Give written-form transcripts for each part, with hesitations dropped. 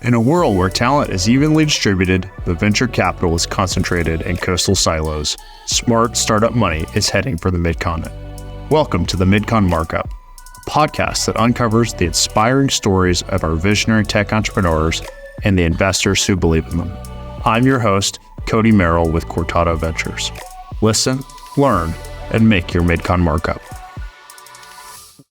In a world where talent is evenly distributed, but venture capital is concentrated in coastal silos, smart startup money is heading for the Midcontinent. Welcome to the Midcon Markup, a podcast that uncovers the inspiring stories of our visionary tech entrepreneurs and the investors who believe in them. I'm your host, Cody Merrill with Cortado Ventures. Listen, learn, and make your Midcon Markup.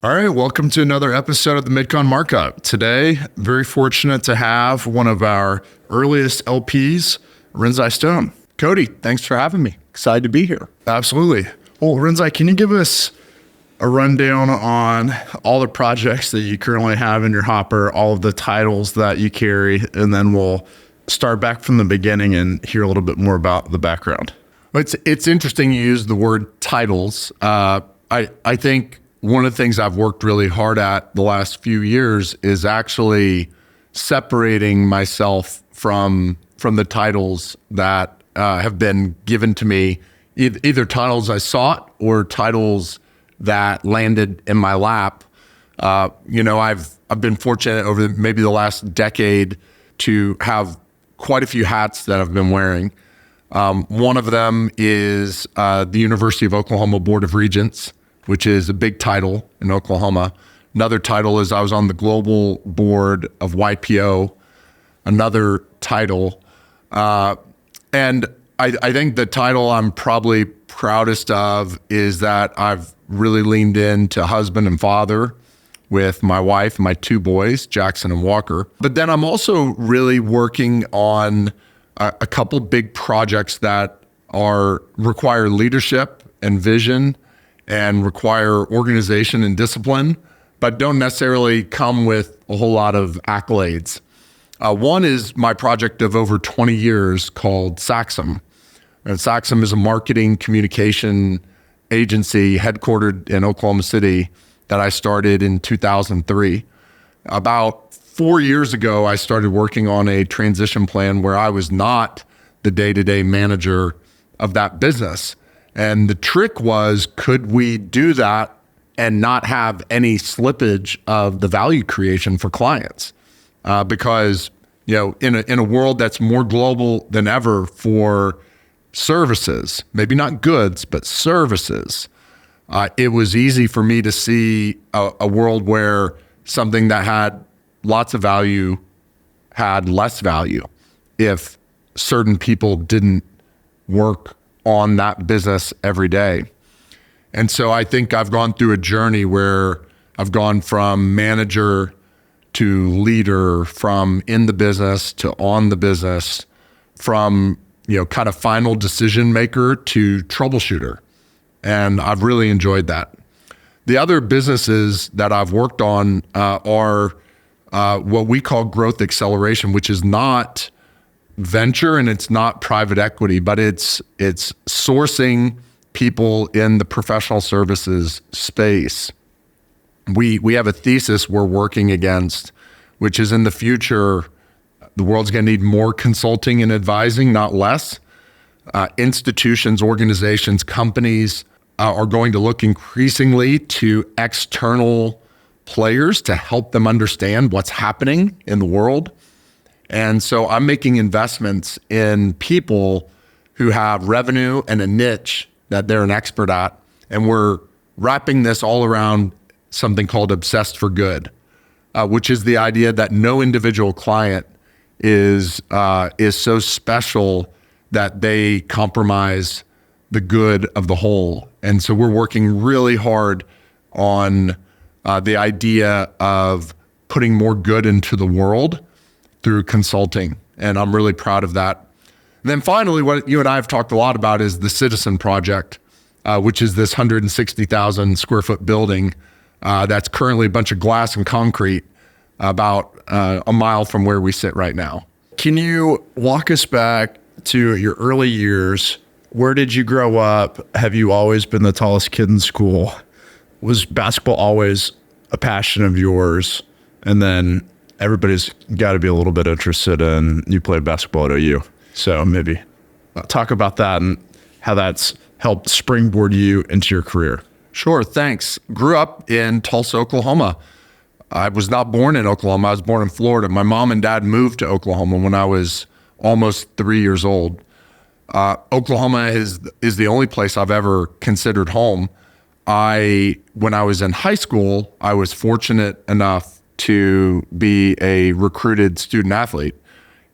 All right, welcome to another episode of the Midcon Markup. Today, very fortunate to have one of our earliest LPs, Renzi Stone. Cody, thanks for having me. Excited to be here. Absolutely. Well, Renzi, can you give us a rundown on all the projects that you currently have in your hopper, all of the titles that you carry, and then we'll start back from the beginning and hear a little bit more about the background. It's interesting you use the word titles. I think one of the things I've worked really hard at the last few years is actually separating myself from the titles that have been given to me, either titles I sought or titles that landed in my lap. I've been fortunate over maybe the last decade to have quite a few hats that I've been wearing. One of them is the University of Oklahoma Board of Regents, which is a big title in Oklahoma. Another title is I was on the global board of YPO, another title. And I think the title I'm probably proudest of is that I've really leaned into husband and father with my wife and my two boys, Jackson and Walker. But then I'm also really working on a couple big projects that require leadership and vision and require organization and discipline, but don't necessarily come with a whole lot of accolades. One is my project of over 20 years called Saxum. And Saxum is a marketing communication agency headquartered in Oklahoma City that I started in 2003. About 4 years ago, I started working on a transition plan where I was not the day-to-day manager of that business. And the trick was, could we do that and not have any slippage of the value creation for clients? Because, in a world that's more global than ever for services, maybe not goods, but services, it was easy for me to see a world where something that had lots of value had less value if certain people didn't work on that business every day. And so I think I've gone through a journey where I've gone from manager to leader, from in the business to on the business, from kind of final decision maker to troubleshooter. And I've really enjoyed that. The other businesses that I've worked on are what we call growth acceleration, which is not venture and it's not private equity, but it's sourcing people in the professional services space. We have a thesis we're working against, which is in the future, the world's going to need more consulting and advising, not less. Institutions, organizations, companies are going to look increasingly to external players to help them understand what's happening in the world. And so I'm making investments in people who have revenue and a niche that they're an expert at. And we're wrapping this all around something called Obsessed for Good, which is the idea that no individual client is so special that they compromise the good of the whole. And so we're working really hard on the idea of putting more good into the world through consulting. And I'm really proud of that. And then finally, what you and I have talked a lot about is the Citizen Project, which is this 160,000 square foot building that's currently a bunch of glass and concrete about a mile from where we sit right now. Can you walk us back to your early years? Where did you grow up? Have you always been the tallest kid in school? Was basketball always a passion of yours? And then everybody's got to be a little bit interested in, you played basketball at OU. So maybe talk about that and how that's helped springboard you into your career. Sure, thanks. Grew up in Tulsa, Oklahoma. I was not born in Oklahoma. I was born in Florida. My mom and dad moved to Oklahoma when I was almost 3 years old. Oklahoma is the only place I've ever considered home. When I was in high school, I was fortunate enough to be a recruited student athlete.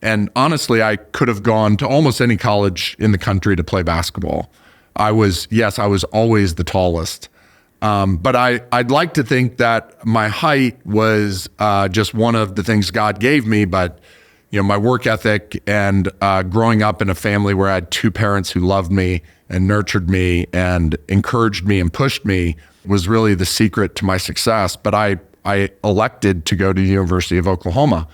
And honestly, I could have gone to almost any college in the country to play basketball. I was always the tallest. But I'd like to think that my height was just one of the things God gave me. But my work ethic and growing up in a family where I had two parents who loved me and nurtured me and encouraged me and pushed me was really the secret to my success. But I elected to go to the University of Oklahoma,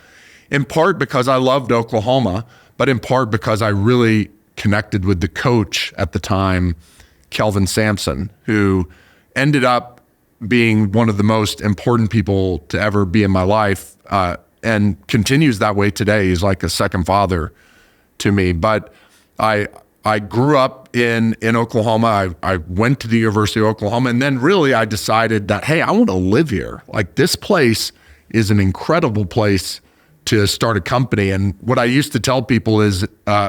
in part because I loved Oklahoma, but in part because I really connected with the coach at the time, Kelvin Sampson, who ended up being one of the most important people to ever be in my life, and continues that way today. He's like a second father to me. But I grew up in Oklahoma. I went to the University of Oklahoma, and then really I decided that, hey, I want to live here. Like, this place is an incredible place to start a company. And what I used to tell people is,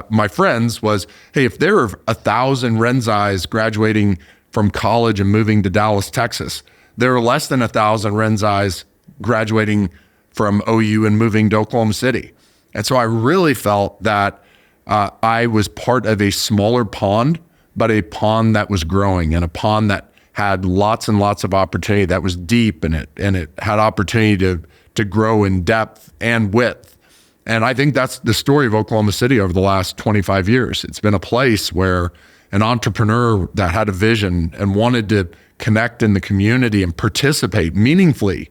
my friends was, hey, if there are 1,000 Renzis graduating from college and moving to Dallas, Texas, there are less than 1,000 Renzis graduating from OU and moving to Oklahoma City. And so I really felt that I was part of a smaller pond, but a pond that was growing, and a pond that had lots and lots of opportunity, that was deep in it, and it had opportunity to grow in depth and width. And I think that's the story of Oklahoma City over the last 25 years. It's been a place where an entrepreneur that had a vision and wanted to connect in the community and participate, meaningfully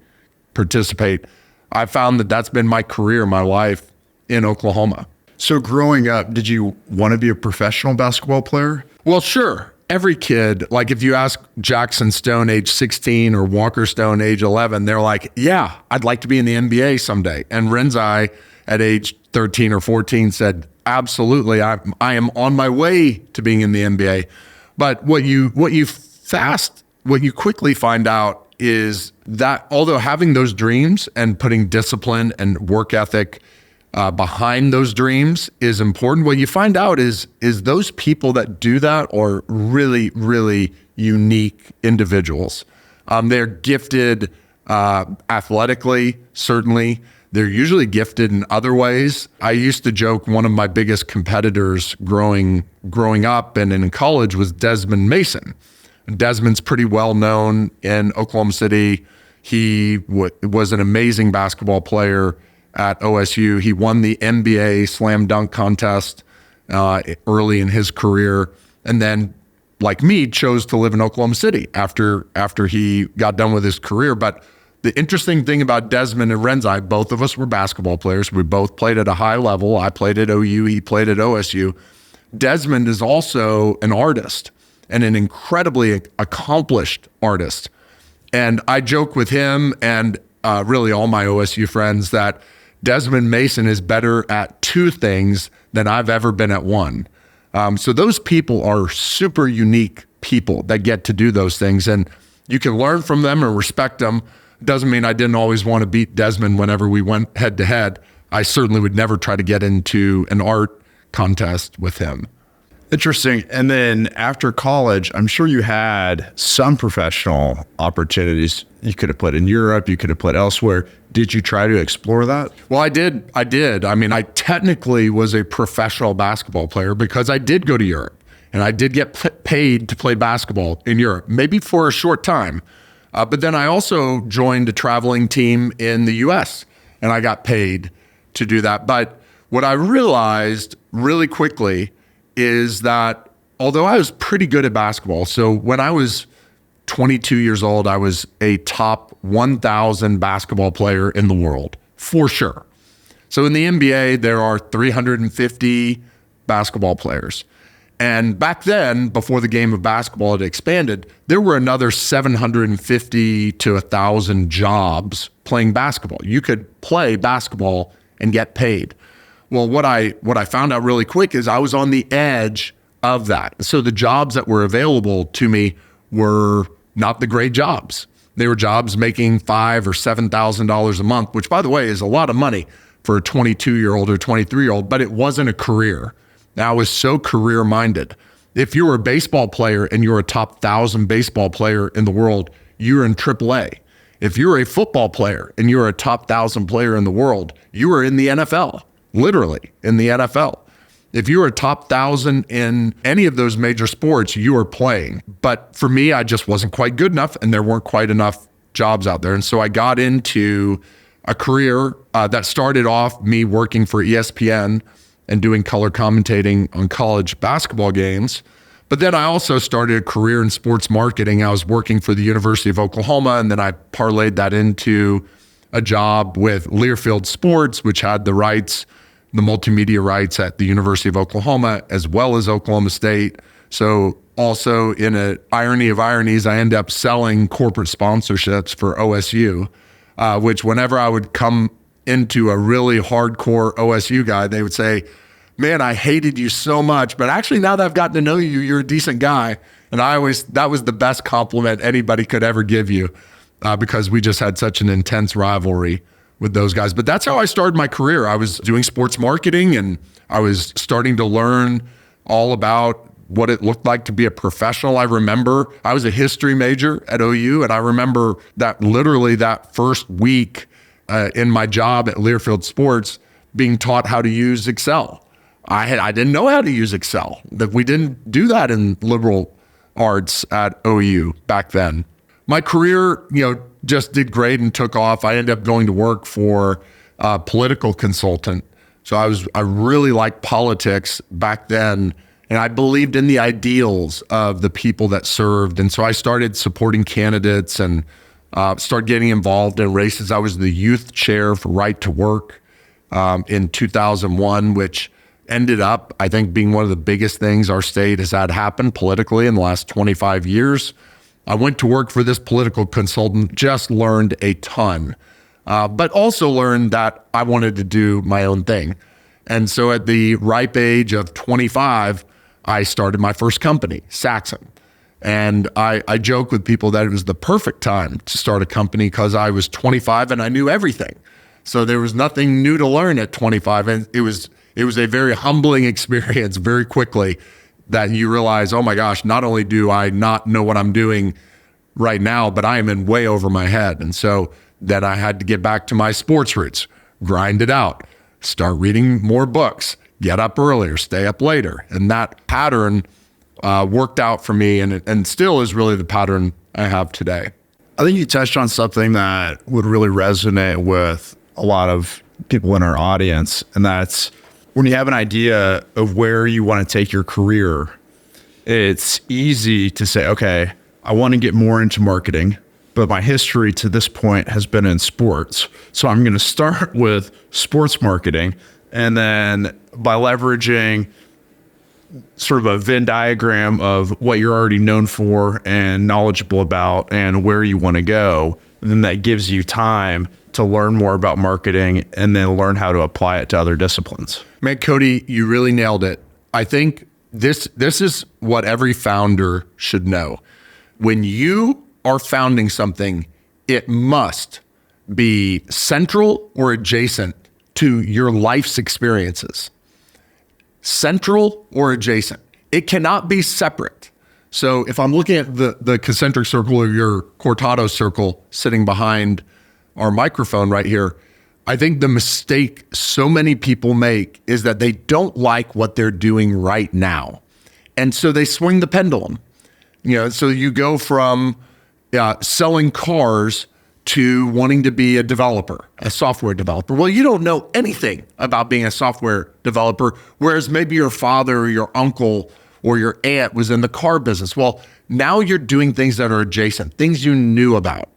participate. I found that that's been my career, my life in Oklahoma. So growing up, did you want to be a professional basketball player? Well, sure. Every kid, like if you ask Jackson Stone, age 16, or Walker Stone, age 11, they're like, yeah, I'd like to be in the NBA someday. And Renzi at age 13 or 14 said, absolutely, I am on my way to being in the NBA. But what you quickly find out is that although having those dreams and putting discipline and work ethic behind those dreams is important, what you find out is those people that do that are really, really unique individuals. They're gifted athletically, certainly. They're usually gifted in other ways. I used to joke one of my biggest competitors growing up and in college was Desmond Mason. Desmond's pretty well known in Oklahoma City. He was an amazing basketball player at OSU. He won the NBA slam dunk contest early in his career, and then, like me, chose to live in Oklahoma City after he got done with his career. But the interesting thing about Desmond and Renzi, both of us were basketball players. We both played at a high level. I played at OU, he played at OSU. Desmond is also an artist, and an incredibly accomplished artist. And I joke with him and really all my OSU friends that Desmond Mason is better at two things than I've ever been at one. So those people are super unique people that get to do those things, and you can learn from them and respect them. Doesn't mean I didn't always want to beat Desmond whenever we went head to head. I certainly would never try to get into an art contest with him. Interesting. And then after college, I'm sure you had some professional opportunities. You could have played in Europe, you could have played elsewhere. Did you try to explore that? Well, I did. I mean, I technically was a professional basketball player because I did go to Europe, and I did get paid to play basketball in Europe, maybe for a short time. But then I also joined a traveling team in the US, and I got paid to do that. But what I realized really quickly is that although I was pretty good at basketball, so when I was 22 years old, I was a top 1,000 basketball player in the world, for sure. So in the NBA, there are 350 basketball players. And back then, before the game of basketball had expanded, there were another 750 to 1,000 jobs playing basketball. You could play basketball and get paid. Well, what I found out really quick is I was on the edge of that. So the jobs that were available to me were not the great jobs. They were jobs making $5,000 or $7,000 a month, which, by the way, is a lot of money for a 22-year-old or 23-year-old, but it wasn't a career. Now, I was so career-minded. If you were a baseball player and you're a top 1,000 baseball player in the world, you're in AAA. If you're a football player and you're a top 1,000 player in the world, you are in the NFL, literally in the NFL. If you're a top 1,000 in any of those major sports, you are playing. But for me, I just wasn't quite good enough, and there weren't quite enough jobs out there. And so I got into a career that started off me working for ESPN and doing color commentating on college basketball games. But then I also started a career in sports marketing. I was working for the University of Oklahoma, and then I parlayed that into a job with Learfield Sports, which had the rights, the multimedia rights at the University of Oklahoma, as well as Oklahoma State. So also in an irony of ironies, I ended up selling corporate sponsorships for OSU, which whenever I would come into a really hardcore OSU guy, they would say, man, I hated you so much, but actually now that I've gotten to know you, you're a decent guy. And that was the best compliment anybody could ever give you because we just had such an intense rivalry with those guys. But that's how I started my career. I was doing sports marketing, and I was starting to learn all about what it looked like to be a professional. I remember I was a history major at OU, and I remember that literally that first week in my job at Learfield Sports being taught how to use Excel. I didn't know how to use Excel. We didn't do that in liberal arts at OU back then. My career, just did great and took off. I ended up going to work for a political consultant. So I really liked politics back then, and I believed in the ideals of the people that served. And so I started supporting candidates and started getting involved in races. I was the youth chair for Right to Work in 2001, which ended up, I think, being one of the biggest things our state has had happen politically in the last 25 years. I went to work for this political consultant, just learned a ton, but also learned that I wanted to do my own thing. And so at the ripe age of 25, I started my first company, Saxon. And I joke with people that it was the perfect time to start a company because I was 25 and I knew everything. So there was nothing new to learn at 25. And it was a very humbling experience very quickly that you realize, oh my gosh, not only do I not know what I'm doing right now, but I am in way over my head. And so then I had to get back to my sports roots, grind it out, start reading more books, get up earlier, stay up later. And that pattern worked out for me and still is really the pattern I have today. I think you touched on something that would really resonate with a lot of people in our audience, and that's when you have an idea of where you want to take your career, it's easy to say, okay, I want to get more into marketing, but my history to this point has been in sports. So I'm going to start with sports marketing. And then by leveraging sort of a Venn diagram of what you're already known for and knowledgeable about and where you want to go, then that gives you time to learn more about marketing and then learn how to apply it to other disciplines. Man, Cody, you really nailed it. I think this is what every founder should know. When you are founding something, it must be central or adjacent to your life's experiences. Central or adjacent. It cannot be separate. So if I'm looking at the concentric circle or your Cortado circle sitting behind our microphone right here, I think the mistake so many people make is that they don't like what they're doing right now. And so they swing the pendulum. So you go from selling cars to wanting to be a developer, a software developer. Well, you don't know anything about being a software developer, whereas maybe your father or your uncle or your aunt was in the car business. Well, now you're doing things that are adjacent, things you knew about.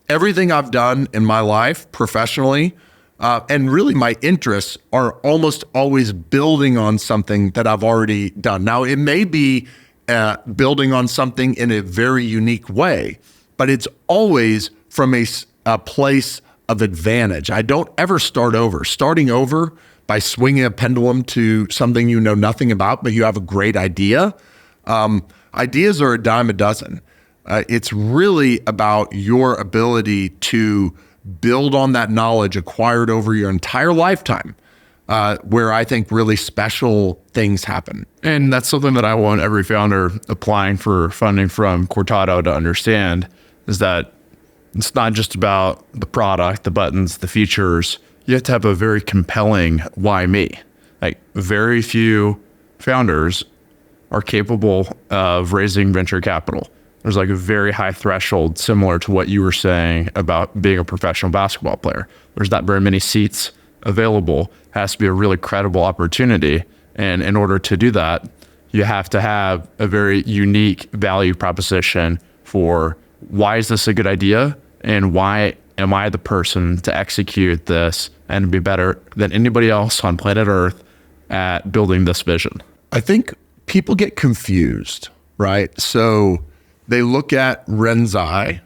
Everything I've done in my life professionally, and really my interests are almost always building on something that I've already done. Now, it may be building on something in a very unique way, but it's always from a place of advantage. I don't ever start over. Starting over by swinging a pendulum to something you know nothing about, but you have a great idea. Ideas are a dime a dozen. It's really about your ability to build on that knowledge acquired over your entire lifetime, where I think really special things happen. And that's something that I want every founder applying for funding from Cortado to understand, is that it's not just about the product, the buttons, the features. You have to have a very compelling why me. Like, very few founders are capable of raising venture capital. There's like a very high threshold, similar to what you were saying about being a professional basketball player. There's not very many seats available. It has to be a really credible opportunity. And in order to do that, you have to have a very unique value proposition for why is this a good idea and why am I the person to execute this and be better than anybody else on planet Earth at building this vision. I think people get confused, right? So they look at Renzi,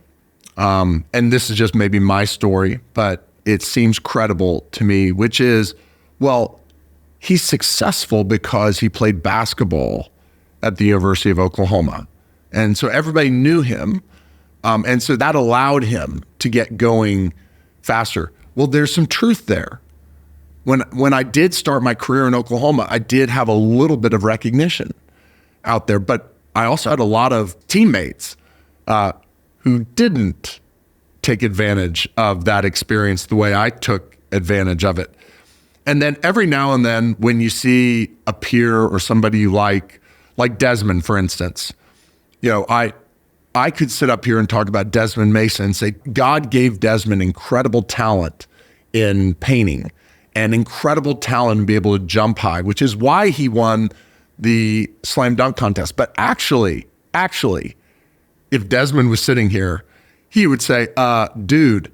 and this is just maybe my story, but it seems credible to me, which is, well, he's successful because he played basketball at the University of Oklahoma. And so everybody knew him. And so that allowed him to get going faster. Well, there's some truth there. When I did start my career in Oklahoma, I did have a little bit of recognition out there, but I also had a lot of teammates who didn't take advantage of that experience the way I took advantage of it. And then every now and then when you see a peer or somebody you like Desmond, for instance, I could sit up here and talk about Desmond Mason and say, God gave Desmond incredible talent in painting and incredible talent to be able to jump high, which is why he won the slam dunk contest. But actually, if Desmond was sitting here, he would say, dude,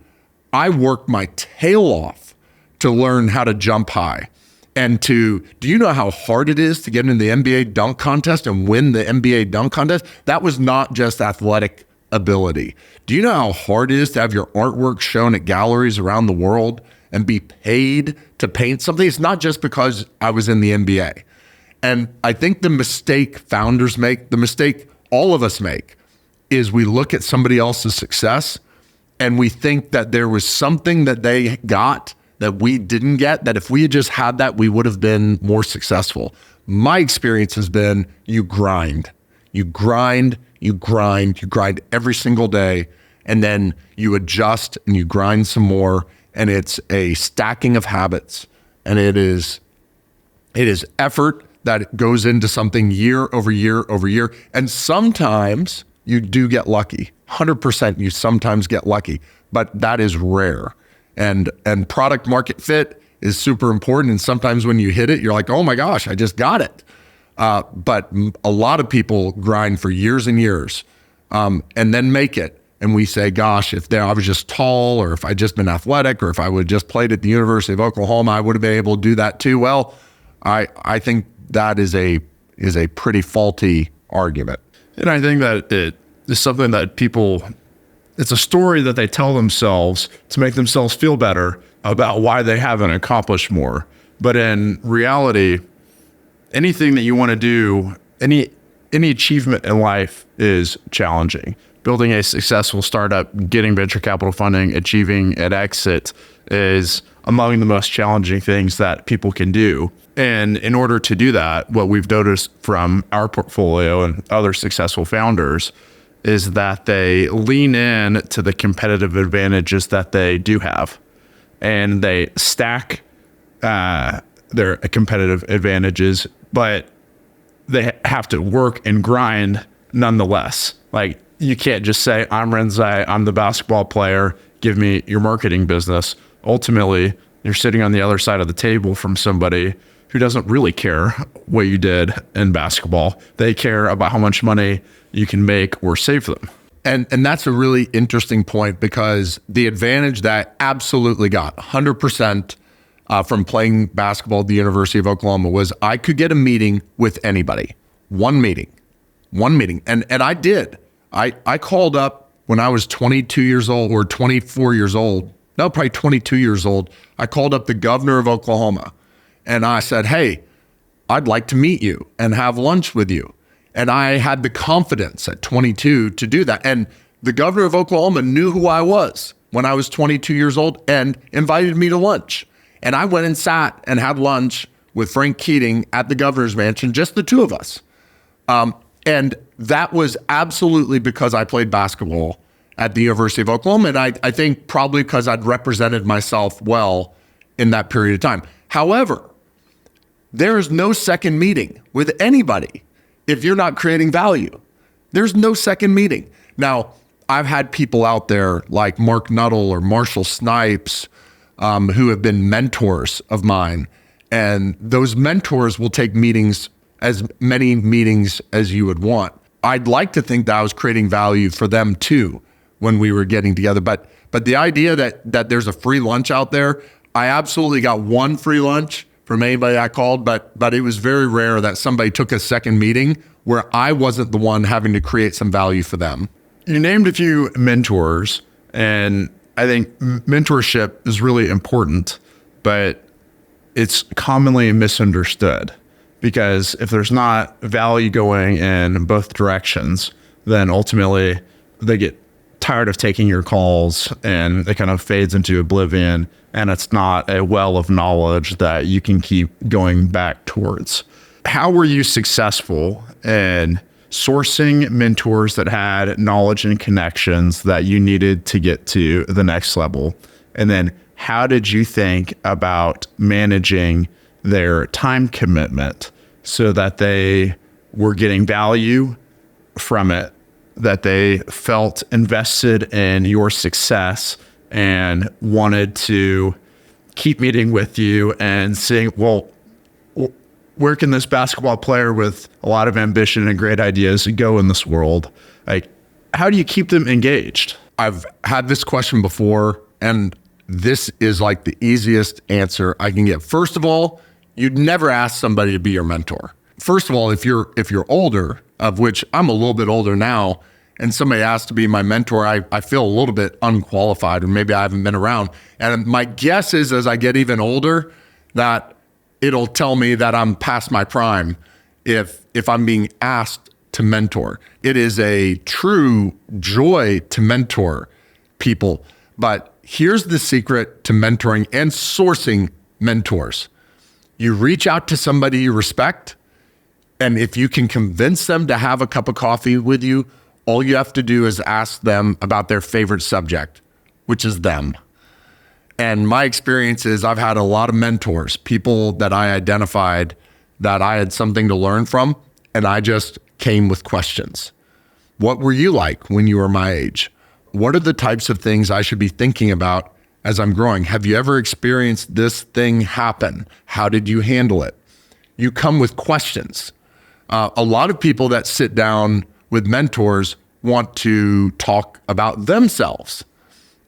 I worked my tail off to learn how to jump high. And do you know how hard it is to get into the NBA dunk contest and win the NBA dunk contest? That was not just athletic ability. Do you know how hard it is to have your artwork shown at galleries around the world and be paid to paint something? It's not just because I was in the NBA. And I think the mistake founders make, the mistake all of us make, is we look at somebody else's success and we think that there was something that they got that we didn't get, that if we had just had that, we would have been more successful. My experience has been you grind every single day, and then you adjust and you grind some more, and it's a stacking of habits, and it is effort that goes into something year over year over year. And sometimes you do get lucky, 100% you sometimes get lucky, but that is rare. And product market fit is super important. And sometimes when you hit it, you're like, oh my gosh, I just got it. But a lot of people grind for years and years and then make it. And we say, gosh, if I was just tall, or if I'd just been athletic, or if I would just played at the University of Oklahoma, I would have been able to do that too. Well, I think that is a pretty faulty argument. And I think that it is something that it's a story that they tell themselves to make themselves feel better about why they haven't accomplished more. But in reality, anything that you want to do, any achievement in life is challenging. Building a successful startup, getting venture capital funding, achieving an exit is among the most challenging things that people can do. And in order to do that, what we've noticed from our portfolio and other successful founders is that they lean in to the competitive advantages that they do have, and they stack their competitive advantages, but they have to work and grind nonetheless. Like, you can't just say, I'm Renzi, I'm the basketball player, give me your marketing business. Ultimately, you're sitting on the other side of the table from somebody who doesn't really care what you did in basketball. They care about how much money you can make or save them. And that's a really interesting point, because the advantage that I absolutely got 100% from playing basketball at the University of Oklahoma was I could get a meeting with anybody. One meeting. And I did. I called up when I was 22 years old or 24 years old. No, probably 22 years old. I called up the governor of Oklahoma and I said, hey, I'd like to meet you and have lunch with you. And I had the confidence at 22 to do that. And the governor of Oklahoma knew who I was when I was 22 years old and invited me to lunch. And I went and sat and had lunch with Frank Keating at the governor's mansion, just the two of us. And that was absolutely because I played basketball at the University of Oklahoma. And I think probably because I'd represented myself well in that period of time. However, there is no second meeting with anybody if you're not creating value. There's no second meeting. Now, I've had people out there like Mark Nuttall or Marshall Snipes who have been mentors of mine. And those mentors will take meetings, as many meetings as you would want. I'd like to think that I was creating value for them too when we were getting together. But the idea that there's a free lunch out there, I absolutely got one free lunch from anybody I called, but it was very rare that somebody took a second meeting where I wasn't the one having to create some value for them. You named a few mentors, and I think mentorship is really important, but it's commonly misunderstood because if there's not value going in both directions, then ultimately they get tired of taking your calls and it kind of fades into oblivion, and it's not a well of knowledge that you can keep going back towards. How were you successful in sourcing mentors that had knowledge and connections that you needed to get to the next level? And then how did you think about managing their time commitment so that they were getting value from it, that they felt invested in your success and wanted to keep meeting with you and saying, well, where can this basketball player with a lot of ambition and great ideas go in this world? Like, how do you keep them engaged? I've had this question before, and this is like the easiest answer I can give. First of all, you'd never ask somebody to be your mentor. First of all, if you're older, of which I'm a little bit older now, and somebody asks to be my mentor, I feel a little bit unqualified, or maybe I haven't been around. And my guess is as I get even older, that it'll tell me that I'm past my prime if I'm being asked to mentor. It is a true joy to mentor people. But here's the secret to mentoring and sourcing mentors. You reach out to somebody you respect, and if you can convince them to have a cup of coffee with you, all you have to do is ask them about their favorite subject, which is them. And my experience is I've had a lot of mentors, people that I identified that I had something to learn from, and I just came with questions. What were you like when you were my age? What are the types of things I should be thinking about as I'm growing? Have you ever experienced this thing happen? How did you handle it? You come with questions. A lot of people that sit down with mentors want to talk about themselves.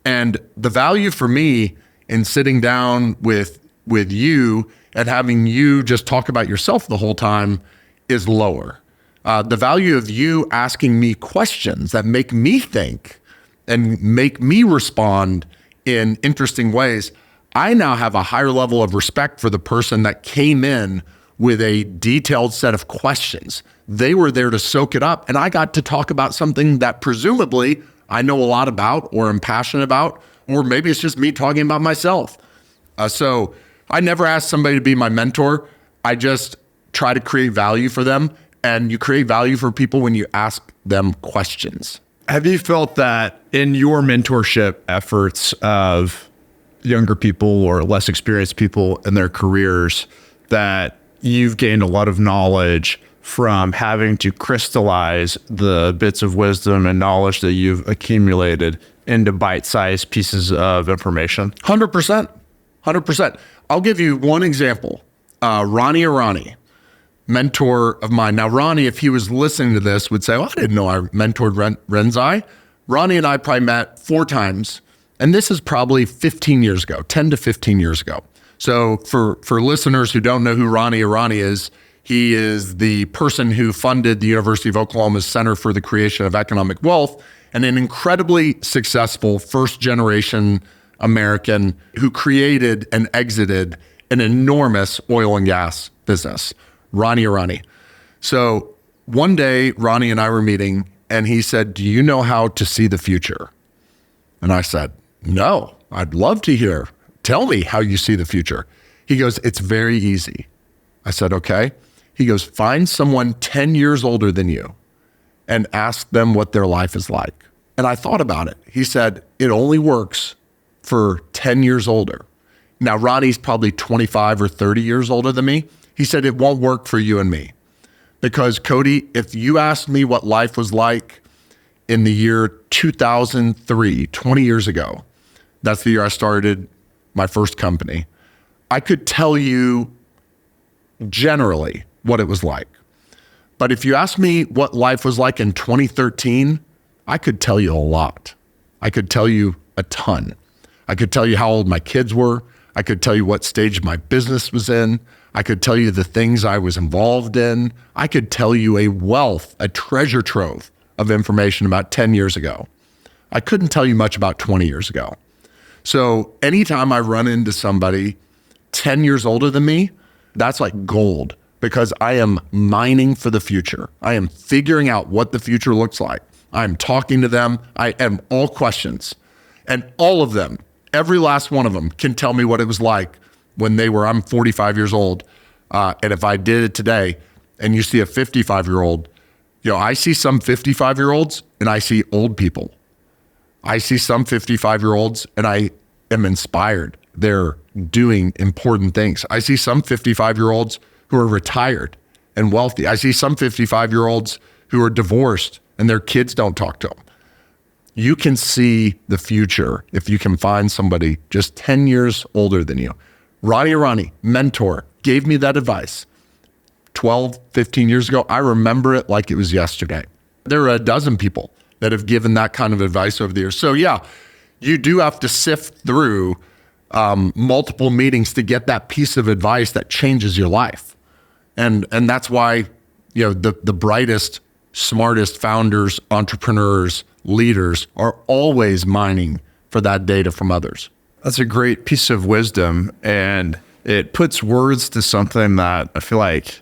And the value for me in sitting down with you and having you just talk about yourself the whole time is lower. The value of you asking me questions that make me think and make me respond in interesting ways. I now have a higher level of respect for the person that came in with a detailed set of questions. They were there to soak it up, and I got to talk about something that presumably I know a lot about or am passionate about, or maybe it's just me talking about myself. So I never asked somebody to be my mentor. I just try to create value for them, and you create value for people when you ask them questions. Have you felt that in your mentorship efforts of younger people or less experienced people in their careers that you've gained a lot of knowledge from having to crystallize the bits of wisdom and knowledge that you've accumulated into bite-sized pieces of information? 100%. 100%. I'll give you one example. Ronnie Arani, mentor of mine. Now, Ronnie, if he was listening to this, would say, well, I didn't know I mentored Renzi. Ronnie and I probably met 4 times, and this is probably 15 years ago, 10 to 15 years ago. So for listeners who don't know who Ronnie Arani is, he is the person who funded the University of Oklahoma's Center for the Creation of Economic Wealth, and an incredibly successful first-generation American who created and exited an enormous oil and gas business, Ronnie Arani. So one day, Ronnie and I were meeting, and he said, "Do you know how to see the future?" And I said, "No, I'd love to hear. Tell me how you see the future." He goes, "It's very easy." I said, "Okay." He goes, "Find someone 10 years older than you and ask them what their life is like." And I thought about it. He said, "It only works for 10 years older." Now, Ronnie's probably 25 or 30 years older than me. He said, "It won't work for you and me. Because Cody, if you asked me what life was like in the year 2003, 20 years ago, that's the year I started my first company, I could tell you generally what it was like. But if you asked me what life was like in 2013, I could tell you a lot. I could tell you a ton. I could tell you how old my kids were. I could tell you what stage my business was in. I could tell you the things I was involved in. I could tell you a wealth, a treasure trove of information about 10 years ago. I couldn't tell you much about 20 years ago. So anytime I run into somebody 10 years older than me, that's like gold, because I am mining for the future. I am figuring out what the future looks like. I'm talking to them. I am all questions. And all of them, every last one of them can tell me what it was like when I'm 45 years old. And if I did it today and you see a 55-year-old, I see some 55-year-olds and I see old people. I see some 55-year-olds and I am inspired. They're doing important things. I see some 55-year-olds who are retired and wealthy. I see some 55-year-olds who are divorced and their kids don't talk to them. You can see the future if you can find somebody just 10 years older than you. Ronnie, mentor, gave me that advice 12, 15 years ago. I remember it like it was yesterday. There are a dozen people that have given that kind of advice over the years. So yeah, you do have to sift through multiple meetings to get that piece of advice that changes your life. And that's why, the brightest, smartest founders, entrepreneurs, leaders are always mining for that data from others. That's a great piece of wisdom, and it puts words to something that I feel like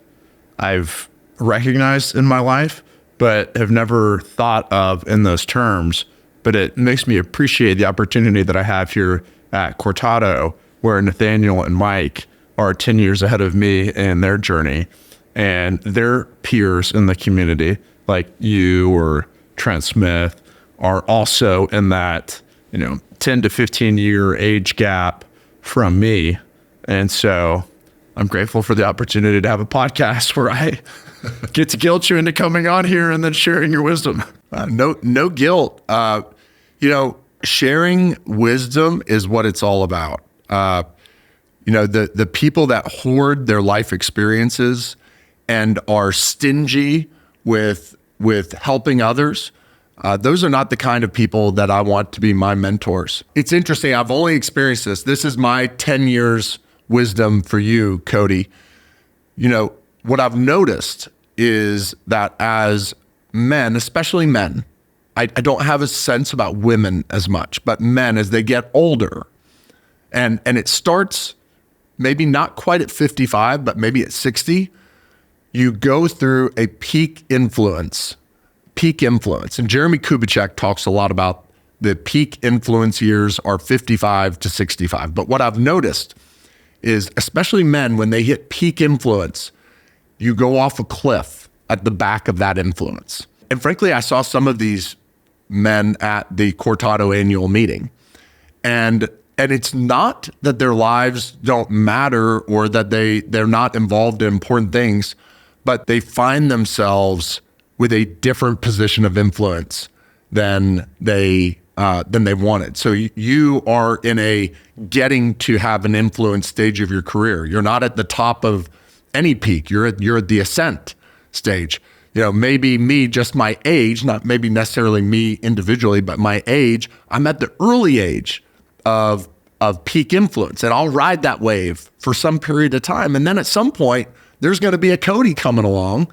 I've recognized in my life, but have never thought of in those terms. But it makes me appreciate the opportunity that I have here at Cortado, where Nathaniel and Mike are 10 years ahead of me in their journey, and their peers in the community, like you or Trent Smith, are also in that 10 to 15 year age gap from me. And so I'm grateful for the opportunity to have a podcast where I get to guilt you into coming on here and then sharing your wisdom. No guilt. Sharing wisdom is what it's all about. The people that hoard their life experiences and are stingy with helping others, those are not the kind of people that I want to be my mentors. It's interesting. I've only experienced this. This is my 10 years wisdom for you, Cody. What I've noticed is that as men, especially men, I don't have a sense about women as much, but men, as they get older, and it starts maybe not quite at 55, but maybe at 60, you go through a peak influence. And Jeremy Kubicek talks a lot about the peak influence years are 55 to 65. But what I've noticed is, especially men, when they hit peak influence, you go off a cliff at the back of that influence. And frankly, I saw some of these men at the Cortado annual meeting. And it's not that their lives don't matter or that they're not involved in important things, but they find themselves with a different position of influence than they wanted. So you are in a getting to have an influence stage of your career. You're not at the top of any peak. You're at the ascent stage. Maybe me, just my age, not maybe necessarily me individually, but my age, I'm at the early age of peak influence, and I'll ride that wave for some period of time. And then at some point, there's going to be a Cody coming along.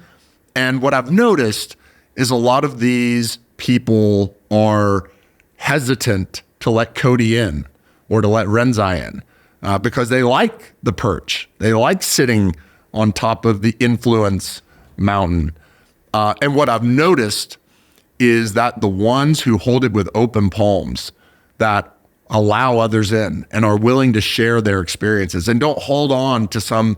And what I've noticed is a lot of these people are hesitant to let Cody in or to let Renzi in because they like the perch. They like sitting on top of the influence mountain. And what I've noticed is that the ones who hold it with open palms, that allow others in and are willing to share their experiences and don't hold on to some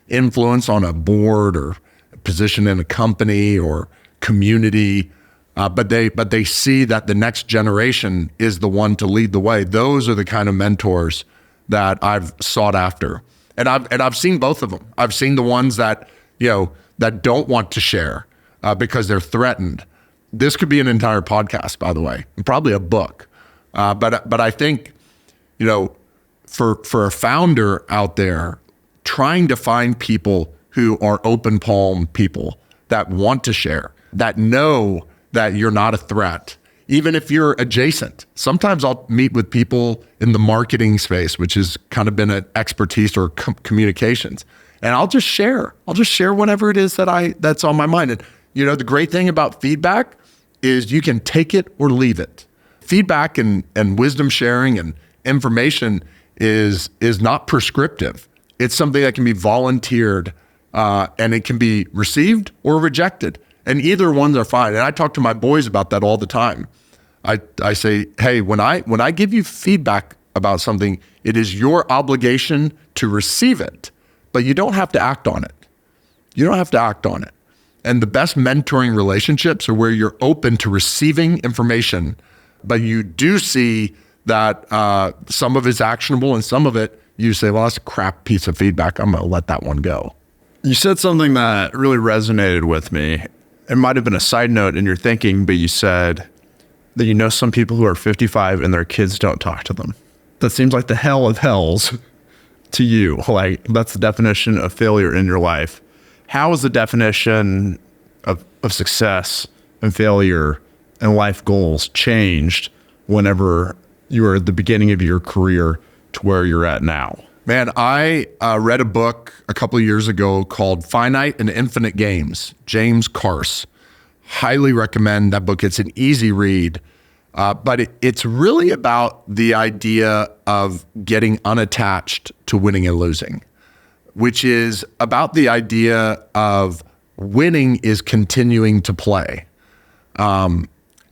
influence on a board or a position in a company or community, but they see that the next generation is the one to lead the way. Those are the kind of mentors that I've sought after. And I've seen both of them. I've seen the ones that, that don't want to share because they're threatened. This could be an entire podcast, by the way, and probably a book. But I think, for a founder out there, trying to find people who are open palm people that want to share, that know that you're not a threat, even if you're adjacent. Sometimes I'll meet with people in the marketing space, which has kind of been an expertise or communications, and I'll just share whatever it is that's on my mind. And the great thing about feedback is you can take it or leave it. Feedback and wisdom sharing and information is not prescriptive. It's something that can be volunteered, and it can be received or rejected. And either ones are fine. And I talk to my boys about that all the time. I say, hey, when I give you feedback about something, it is your obligation to receive it, but you don't have to act on it. You don't have to act on it. And the best mentoring relationships are where you're open to receiving information, but you do see that some of it's actionable and some of it you say, well, that's a crap piece of feedback. I'm going to let that one go. You said something that really resonated with me. It might have been a side note in your thinking, but you said that some people who are 55 and their kids don't talk to them. That seems like the hell of hells to you. Like, that's the definition of failure in your life. How is the definition of success and failure and life goals changed whenever you were at the beginning of your career to where you're at now? Man, I read a book a couple of years ago called Finite and Infinite Games, James Carse. Highly recommend that book. It's an easy read, but it's really about the idea of getting unattached to winning and losing, which is about the idea of winning is continuing to play, and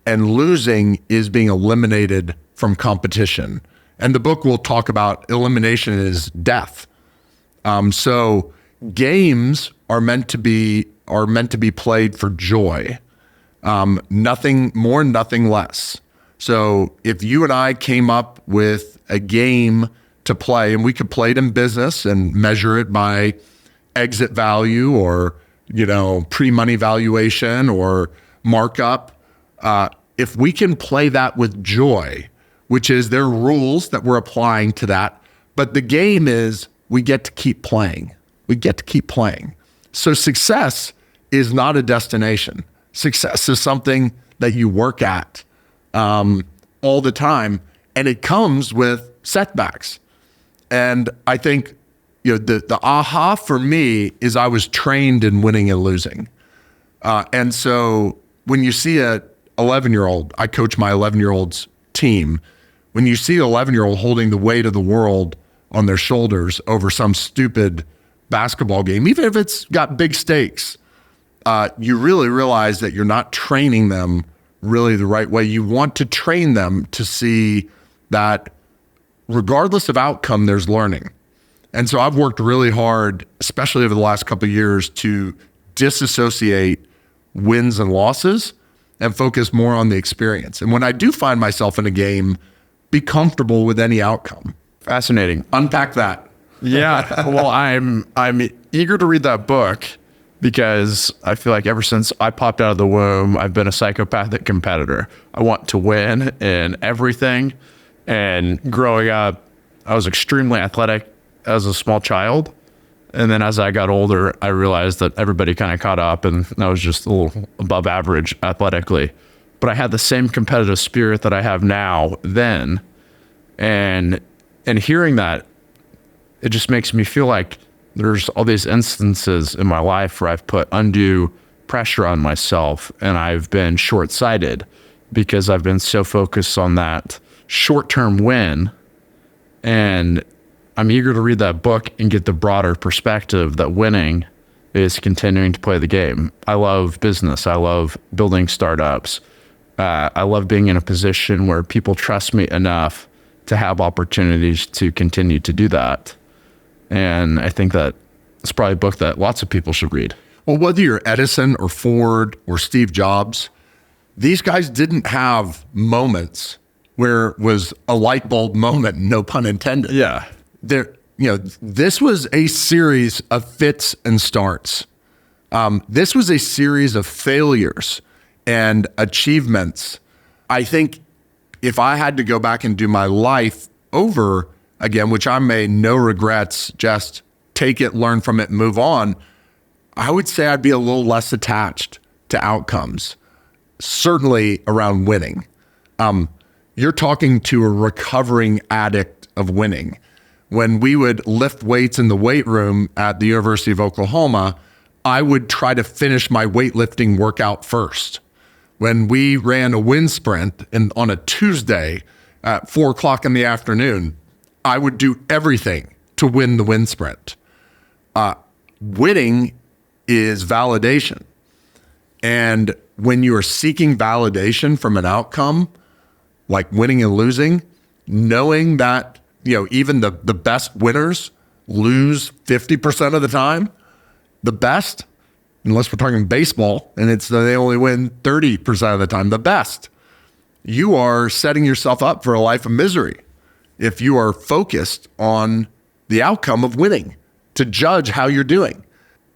losing is being eliminated from competition. And the book will talk about elimination is death. So games are meant to be played for joy. Nothing more, nothing less. So if you and I came up with a game to play, and we could play it in business and measure it by exit value or pre-money valuation or markup, if we can play that with joy, which is there are rules that we're applying to that. But the game is we get to keep playing. We get to keep playing. So success is not a destination. Success is something that you work at all the time, and it comes with setbacks. And I think the aha for me is I was trained in winning and losing. And so when you see a 11-year-old, I coach my 11-year-old's team. When you see an 11-year-old holding the weight of the world on their shoulders over some stupid basketball game, even if it's got big stakes, you really realize that you're not training them really the right way. You want to train them to see that regardless of outcome, there's learning. And so I've worked really hard, especially over the last couple of years, to disassociate wins and losses and focus more on the experience. And when I do find myself in a game, be comfortable with any outcome. Fascinating. Unpack that. Yeah. Well, I'm eager to read that book because I feel like ever since I popped out of the womb, I've been a psychopathic competitor. I want to win in everything. And growing up, I was extremely athletic as a small child. And then as I got older, I realized that everybody kind of caught up and I was just a little above average athletically. But I had the same competitive spirit that I have now then. And hearing that, it just makes me feel like there's all these instances in my life where I've put undue pressure on myself and I've been short-sighted because I've been so focused on that short-term win. And I'm eager to read that book and get the broader perspective that winning is continuing to play the game. I love business. I love building startups. I love being in a position where people trust me enough to have opportunities to continue to do that. And I think that it's probably a book that lots of people should read. Well, whether you're Edison or Ford or Steve Jobs, these guys didn't have moments where it was a light bulb moment, no pun intended. Yeah. This was a series of fits and starts. This was a series of failures and achievements. I think if I had to go back and do my life over again, which I may no regrets, just take it, learn from it, move on, I would say I'd be a little less attached to outcomes, certainly around winning. You're talking to a recovering addict of winning. When we would lift weights in the weight room at the University of Oklahoma, I would try to finish my weightlifting workout first. When we ran a wind sprint on a Tuesday at 4:00 in the afternoon, I would do everything to win the wind sprint. Winning is validation. And when you are seeking validation from an outcome, like winning and losing, knowing that, even the best winners lose 50% of the time, the best, unless we're talking baseball, and they only win 30% of the time, the best, you are setting yourself up for a life of misery if you are focused on the outcome of winning to judge how you're doing.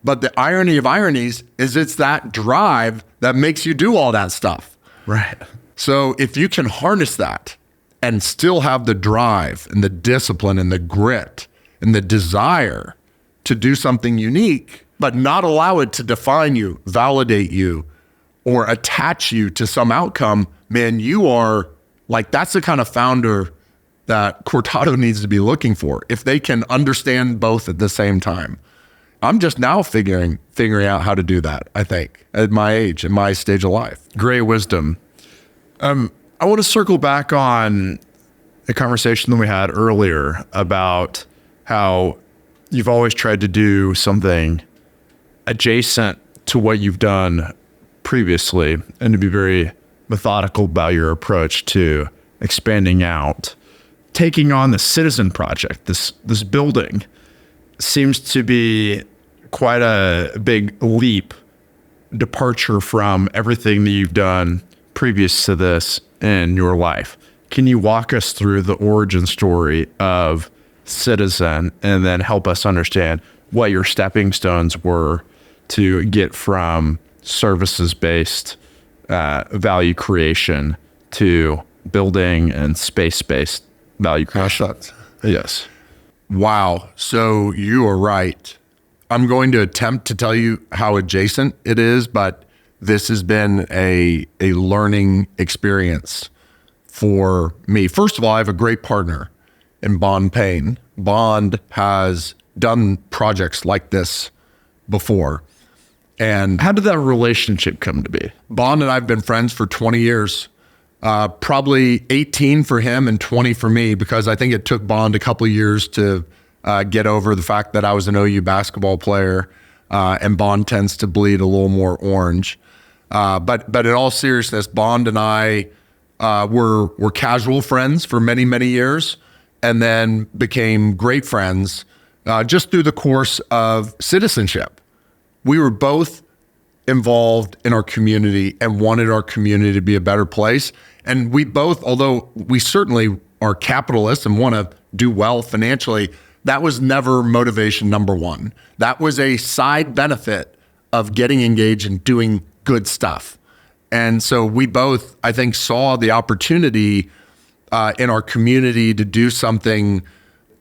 But the irony of ironies is it's that drive that makes you do all that stuff. Right. So if you can harness that and still have the drive and the discipline and the grit and the desire to do something unique, but not allow it to define you, validate you, or attach you to some outcome, man, you are like, that's the kind of founder that Cortado needs to be looking for. If they can understand both at the same time. I'm just now figuring out how to do that, I think, at my age, at my stage of life. Great wisdom. I want to circle back on a conversation that we had earlier about how you've always tried to do something adjacent to what you've done previously and to be very methodical about your approach to expanding out. Taking on the Citizen project, this building, seems to be quite a big leap, departure from everything that you've done previous to this in your life. Can you walk us through the origin story of Citizen and then help us understand what your stepping stones were to get from services-based value creation to building and space-based value creation? Yes. Wow. So you are right. I'm going to attempt to tell you how adjacent it is, but this has been a learning experience for me. First of all, I have a great partner in Bond Payne. Bond has done projects like this before. And how did that relationship come to be? Bond and I have been friends for 20 years. Probably 18 for him and 20 for me, because I think it took Bond a couple of years to get over the fact that I was an OU basketball player, and Bond tends to bleed a little more orange. But in all seriousness, Bond and I were casual friends for many, many years, and then became great friends just through the course of citizenship. We were both involved in our community and wanted our community to be a better place. And we both, although we certainly are capitalists and want to do well financially, that was never motivation number one. That was a side benefit of getting engaged and doing good stuff. And so we both, I think, saw the opportunity in our community to do something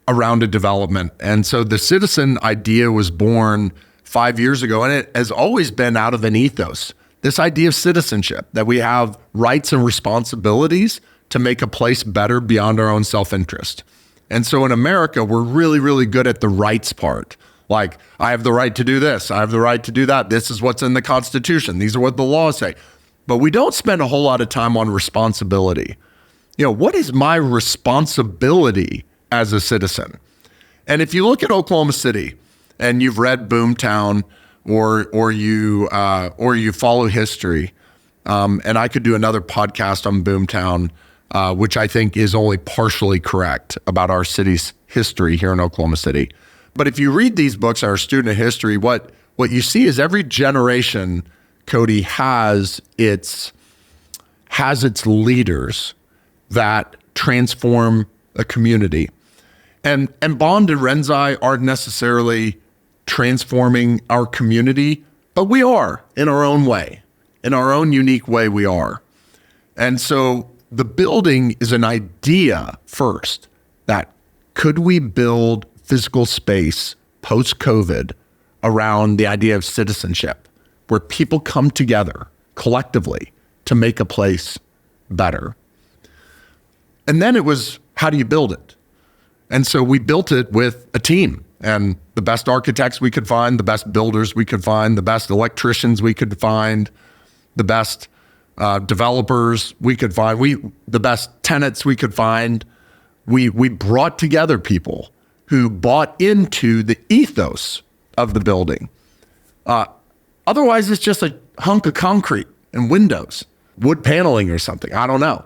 around a development. And so the Citizen idea was born 5 years ago, and it has always been out of an ethos. This idea of citizenship, that we have rights and responsibilities to make a place better beyond our own self-interest. And so in America, we're really, really good at the rights part. Like, I have the right to do this. I have the right to do that. This is what's in the Constitution. These are what the laws say. But we don't spend a whole lot of time on responsibility. What is my responsibility as a citizen? And if you look at Oklahoma City and you've read Boomtown, or you follow history. And I could do another podcast on Boomtown, which I think is only partially correct about our city's history here in Oklahoma City. But if you read these books, our student of history, what you see is every generation, Cody, has its leaders that transform a community. And Bond and Renzi aren't necessarily transforming our community, but we are in our own way. In our own unique way, we are. And so the building is an idea first that could we build physical space post-COVID around the idea of citizenship, where people come together collectively to make a place better. And then it was, how do you build it? And so we built it with a team, and the best architects we could find, the best builders we could find, the best electricians we could find, the best developers we could find, the best tenants we could find. We brought together people who bought into the ethos of the building. Otherwise, it's just a hunk of concrete and windows, wood paneling or something. I don't know.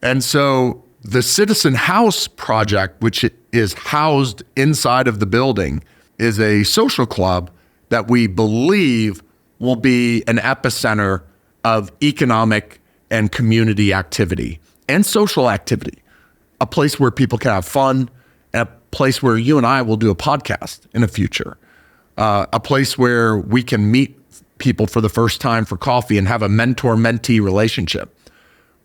And so the Citizen House project, which is housed inside of the building, is a social club that we believe will be an epicenter of economic and community activity and social activity, a place where people can have fun, and a place where you and I will do a podcast in the future, a place where we can meet people for the first time for coffee and have a mentor-mentee relationship.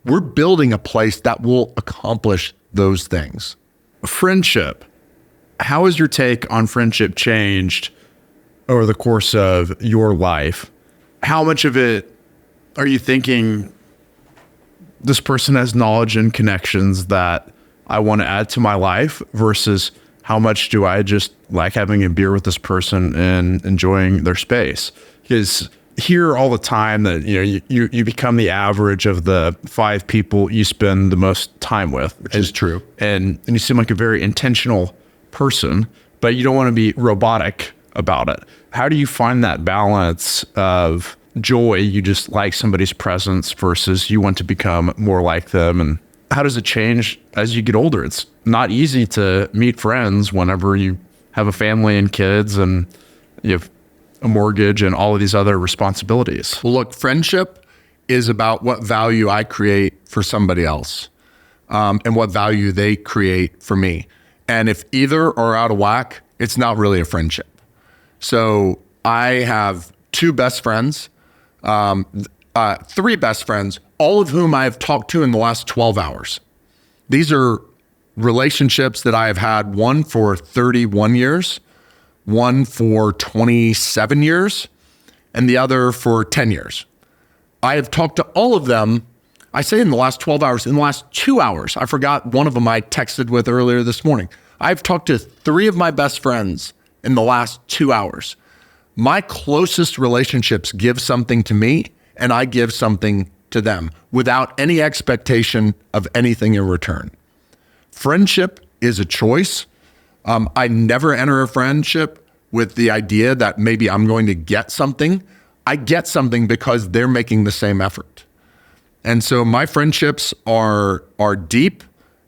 We're building a place that will accomplish those things. Friendship. How has your take on friendship changed over the course of your life? How much of it are you thinking this person has knowledge and connections that I want to add to my life versus how much do I just like having a beer with this person and enjoying their space? Because hear all the time that you become the average of the 5 people you spend the most time with, which is true. And you seem like a very intentional person, but you don't want to be robotic about it. How do you find that balance of joy, you just like somebody's presence, versus you want to become more like them? And how does it change as you get older? It's not easy to meet friends whenever you have a family and kids and you have a mortgage and all of these other responsibilities. Well, look, friendship is about what value I create for somebody else, and what value they create for me. And if either are out of whack, it's not really a friendship. So I have 2 best friends, 3 best friends, all of whom I have talked to in the last 12 hours. These are relationships that I have had, one for 31 years, one for 27 years, and the other for 10 years. I have talked to all of them, I say in the last 12 hours, in the last 2 hours. I forgot one of them I texted with earlier this morning. I've talked to 3 of my best friends in the last 2 hours. My closest relationships give something to me, and I give something to them without any expectation of anything in return. Friendship is a choice. I never enter a friendship with the idea that maybe I'm going to get something. I get something because they're making the same effort. And so my friendships are deep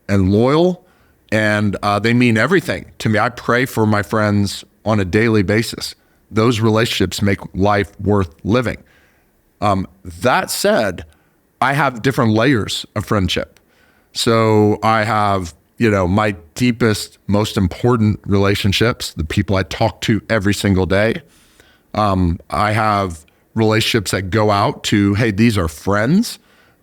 and loyal, and they mean everything to me. I pray for my friends on a daily basis. Those relationships make life worth living. That said, I have different layers of friendship. So I have, my deepest, most important relationships, the people I talk to every single day. I have relationships that go out to, hey, these are friends.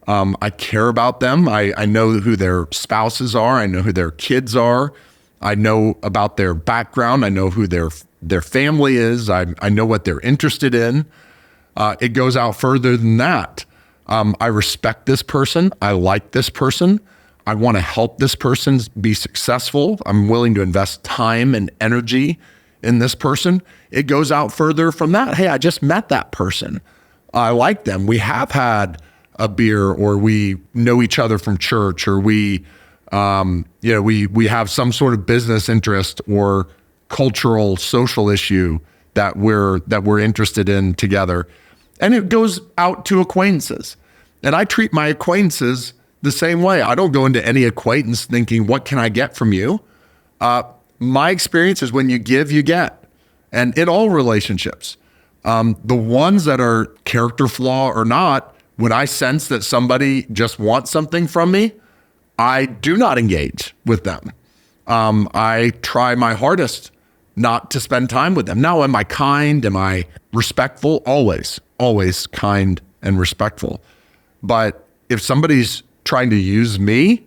I care about them. I know who their spouses are. I know who their kids are. I know about their background. I know who their family is. I know what they're interested in. It goes out further than that. I respect this person. I like this person. I want to help this person be successful. I'm willing to invest time and energy in this person. It goes out further from that. Hey, I just met that person. I like them. We have had a beer, or we know each other from church, or we have some sort of business interest or cultural, social issue that we're interested in together. And it goes out to acquaintances. And I treat my acquaintances the same way. I don't go into any acquaintance thinking, what can I get from you? My experience is when you give, you get. And in all relationships, the ones that are character flaw or not, when I sense that somebody just wants something from me, I do not engage with them. I try my hardest not to spend time with them. Now, am I kind? Am I respectful? Always kind and respectful. But if somebody's trying to use me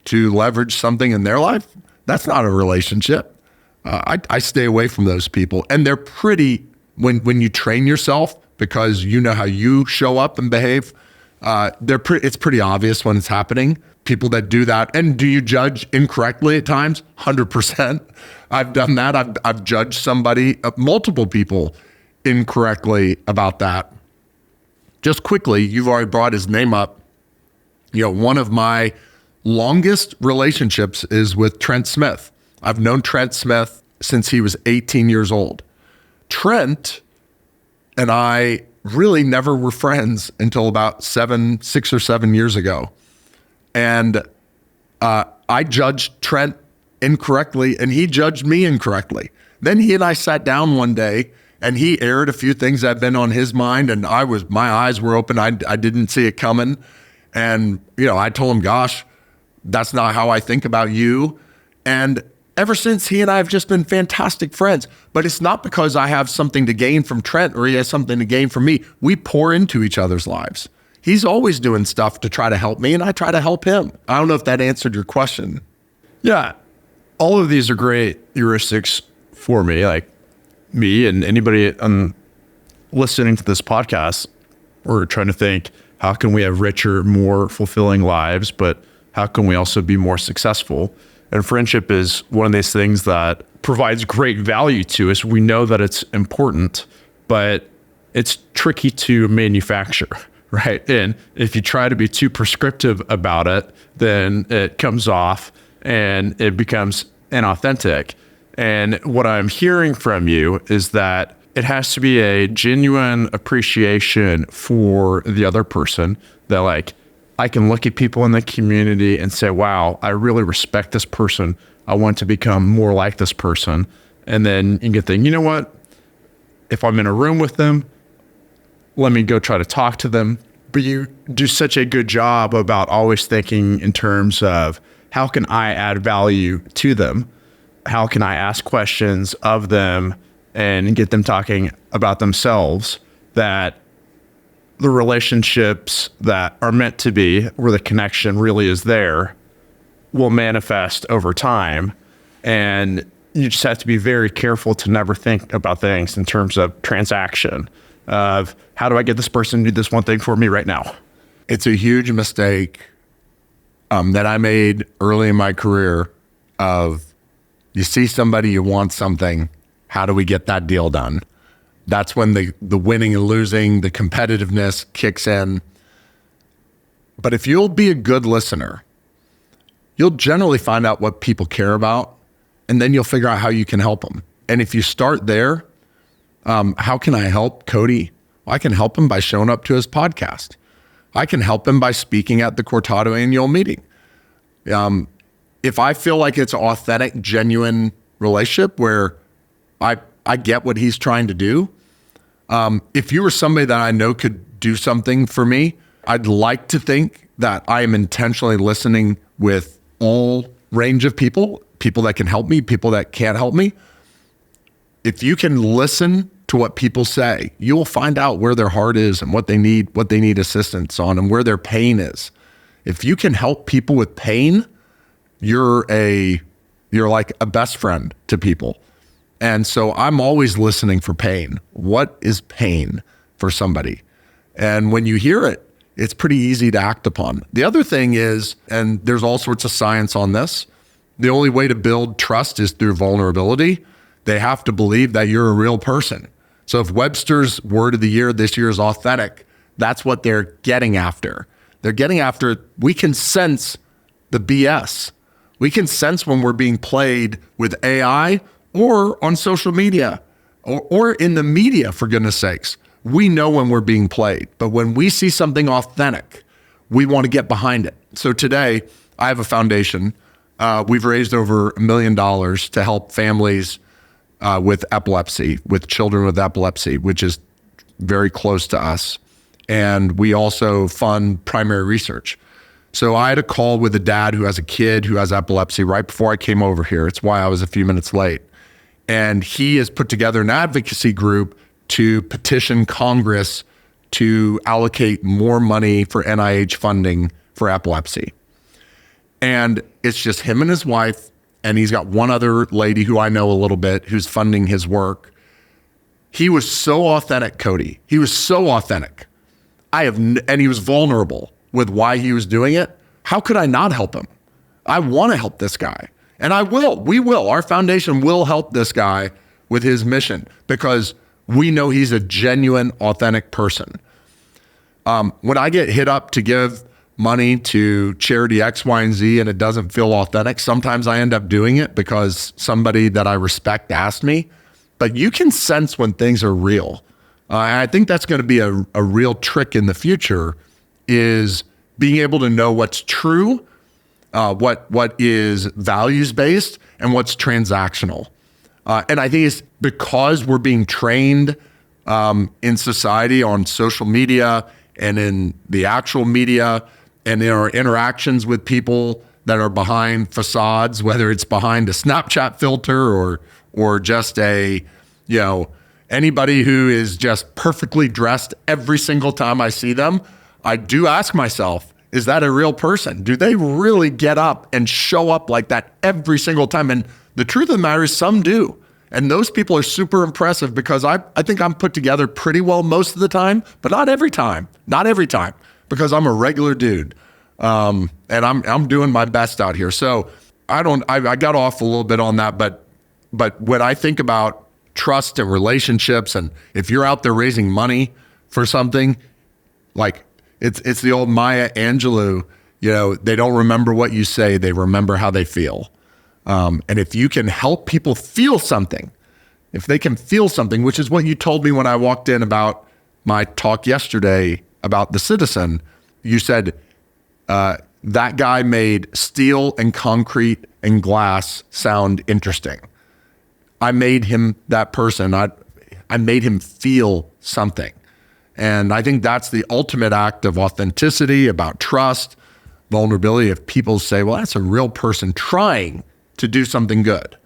to leverage something in their life, that's not a relationship. I stay away from those people. And they're pretty, when you train yourself, because you know how you show up and behave, it's pretty obvious when it's happening. People that do that. And do you judge incorrectly at times? 100%. I've done that. I've judged somebody, multiple people incorrectly about that. Just quickly, you've already brought his name up. One of my longest relationships is with Trent Smith. I've known Trent Smith since he was 18 years old. Trent and I really never were friends until about 6 or 7 years ago. And I judged Trent incorrectly and he judged me incorrectly. Then he and I sat down one day and he aired a few things that had been on his mind, and my eyes were open. I didn't see it coming. And, I told him, gosh, that's not how I think about you. And ever since, he and I have just been fantastic friends. But it's not because I have something to gain from Trent or he has something to gain from me. We pour into each other's lives. He's always doing stuff to try to help me, and I try to help him. I don't know if that answered your question. Yeah. All of these are great heuristics for me, like me and anybody listening to this podcast. We're trying to think, how can we have richer, more fulfilling lives, but how can we also be more successful? And friendship is one of these things that provides great value to us. We know that it's important, but it's tricky to manufacture, right? And if you try to be too prescriptive about it, then it comes off and it becomes inauthentic. And what I'm hearing from you is that it has to be a genuine appreciation for the other person, that like, I can look at people in the community and say, wow, I really respect this person. I want to become more like this person. And then you can think, you know what? If I'm in a room with them, let me go try to talk to them. But you do such a good job about always thinking in terms of, how can I add value to them? How can I ask questions of them and get them talking about themselves, that the relationships that are meant to be, where the connection really is there, will manifest over time. And you just have to be very careful to never think about things in terms of transaction, of how do I get this person to do this one thing for me right now? It's a huge mistake that I made early in my career of, you see somebody, you want something, how do we get that deal done? That's when the winning and losing, the competitiveness kicks in. But if you'll be a good listener, you'll generally find out what people care about, and then you'll figure out how you can help them. And if you start there, how can I help Cody? Well, I can help him by showing up to his podcast. I can help him by speaking at the Cortado annual meeting. If I feel like it's an authentic, genuine relationship where I get what he's trying to do, if you were somebody that I know could do something for me, I'd like to think that I am intentionally listening with all range of people that can help me, people that can't help me. If you can listen to what people say, you will find out where their heart is and what they need assistance on, and where their pain is. If you can help people with pain, you're like a best friend to people. And so I'm always listening for pain. What is pain for somebody? And when you hear it, it's pretty easy to act upon. The other thing is, and there's all sorts of science on this, the only way to build trust is through vulnerability. They have to believe that you're a real person. So if Webster's word of the year this year is authentic, that's what they're getting after. They're getting after, we can sense the BS. We can sense when we're being played with AI or on social media. or in the media, for goodness sakes. We know when we're being played, but when we see something authentic, we want to get behind it. So today, I have a foundation. We've raised over $1 million to help families with epilepsy, with children with epilepsy, which is very close to us. And we also fund primary research. So I had a call with a dad who has a kid who has epilepsy right before I came over here. It's why I was a few minutes late. And he has put together an advocacy group to petition Congress to allocate more money for NIH funding for epilepsy. And it's just him and his wife, and he's got one other lady who I know a little bit who's funding his work. He was so authentic, Cody. He was so authentic. And he was vulnerable with why he was doing it. How could I not help him? I want to help this guy. And I will. We will. Our foundation will help this guy with his mission because we know he's a genuine, authentic person. When I get hit up to give money to charity X, Y, and Z and it doesn't feel authentic, sometimes I end up doing it because somebody that I respect asked me. But you can sense when things are real. I think that's going to be a real trick in the future is being able to know what's true, what is values-based, and what's transactional. And I think it's because we're being trained in society on social media and in the actual media and in our interactions with people that are behind facades, whether it's behind a Snapchat filter or just anybody who is just perfectly dressed every single time I see them. I do ask myself, is that a real person? Do they really get up and show up like that every single time? And the truth of the matter is some do. And those people are super impressive because I think I'm put together pretty well most of the time, but not every time. Not every time because I'm a regular dude. And I'm doing my best out here. So I got off a little bit on that, but when I think about trust and relationships, and if you're out there raising money for something, like it's the old Maya Angelou, they don't remember what you say, they remember how they feel. And if you can help people feel something, if they can feel something, which is what you told me when I walked in about my talk yesterday about the Citizen, you said that guy made steel and concrete and glass sound interesting. I made him that person. I made him feel something. And I think that's the ultimate act of authenticity, about trust, vulnerability. If people say, well, that's a real person trying to do something good.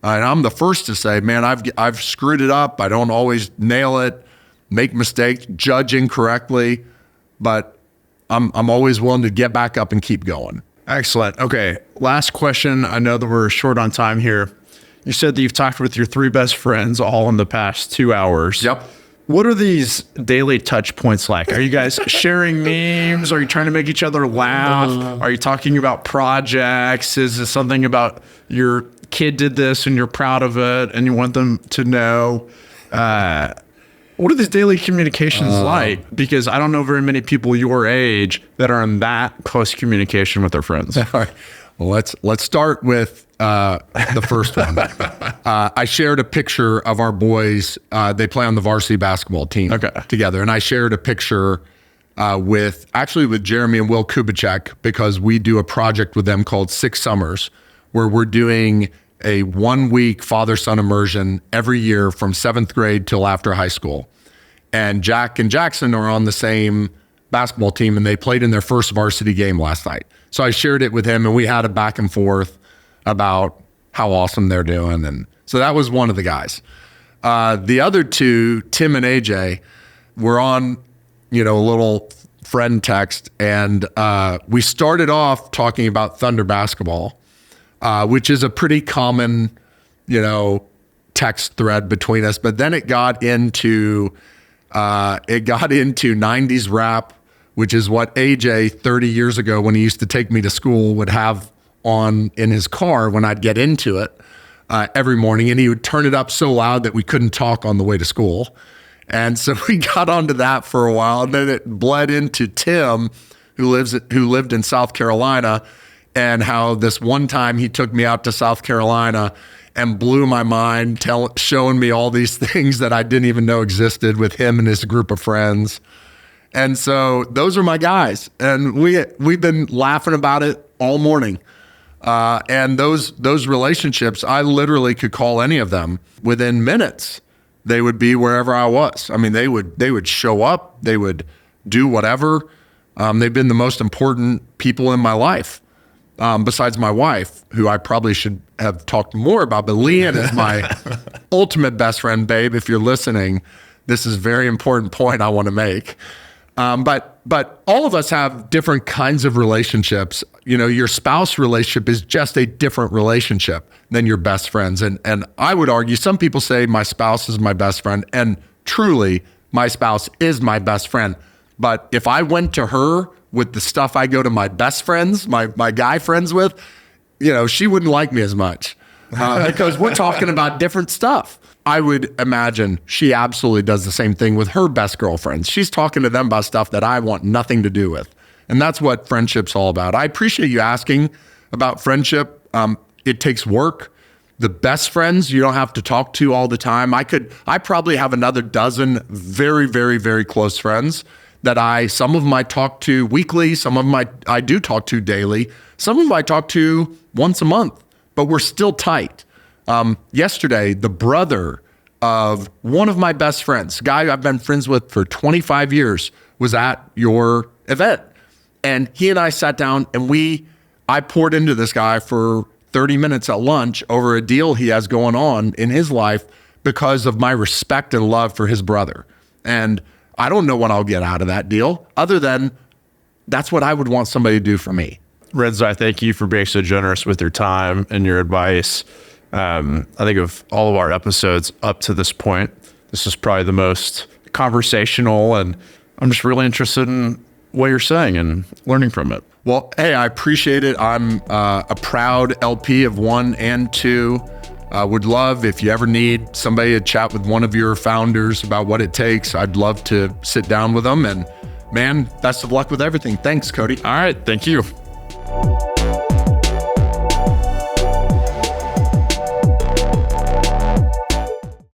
And I'm the first to say, man, I've screwed it up. I don't always nail it, make mistakes, judge incorrectly, but I'm always willing to get back up and keep going. Excellent. Okay. Last question. I know that we're short on time here. You said that you've talked with your 3 best friends all in the past 2 hours. Yep. What are these daily touch points like? Are you guys sharing memes? Are you trying to make each other laugh? Are you talking about projects? Is this something about your kid did this and you're proud of it and you want them to know? What are these daily communications like? Because I don't know very many people your age that are in that close communication with their friends. All right. Well, let's start with the first one. I shared a picture of our boys. They play on the varsity basketball team together. And I shared a picture with Jeremy and Will Kubicek because we do a project with them called 6 Summers, where we're doing a 1-week father-son immersion every year from 7th grade till after high school. And Jack and Jackson are on the same basketball team, and they played in their first varsity game last night. So I shared it with him, and we had a back and forth about how awesome they're doing. And so that was one of the guys. The other 2, Tim and AJ, were on, a little friend text, and we started off talking about Thunder basketball, which is a pretty common, text thread between us. But then it got into 90s rap, which is what AJ 30 years ago, when he used to take me to school, would have on in his car when I'd get into it every morning. And he would turn it up so loud that we couldn't talk on the way to school. And so we got onto that for a while. And then it bled into Tim, who lived in South Carolina, and how this one time he took me out to South Carolina and blew my mind, showing me all these things that I didn't even know existed with him and his group of friends. And so those are my guys. And we've been laughing about it all morning. And those relationships, I literally could call any of them within minutes. They would be wherever I was. I mean, they would show up, they would do whatever. They've been the most important people in my life, besides my wife, who I probably should have talked more about. But Leanne is my ultimate best friend, babe. If you're listening, this is a very important point I want to make. But all of us have different kinds of relationships. You know, your spouse relationship is just a different relationship than your best friends. And I would argue, some people say my spouse is my best friend, and truly my spouse is my best friend. But if I went to her with the stuff I go to my best friends, my guy friends with, you know, she wouldn't like me as much because we're talking about different stuff. I would imagine she absolutely does the same thing with her best girlfriends. She's talking to them about stuff that I want nothing to do with. And that's what friendship's all about. I appreciate you asking about friendship. It takes work. The best friends you don't have to talk to all the time. I probably have another dozen very, very, very close friends that some of them I talk to weekly, some of them I do talk to daily, some of them I talk to once a month, but we're still tight. Yesterday, the brother of one of my best friends, guy I've been friends with for 25 years, was at your event. And he and I sat down and I poured into this guy for 30 minutes at lunch over a deal he has going on in his life because of my respect and love for his brother. And I don't know what I'll get out of that deal other than that's what I would want somebody to do for me. Renzi, I thank you for being so generous with your time and your advice. I think of all of our episodes up to this point, this is probably the most conversational, and I'm just really interested in what you're saying and learning from it. Well, hey, I appreciate it. I'm a proud LP of 1 and 2. Would love, if you ever need somebody to chat with one of your founders about what it takes, I'd love to sit down with them. And man, best of luck with everything. Thanks, Cody. All right. Thank you.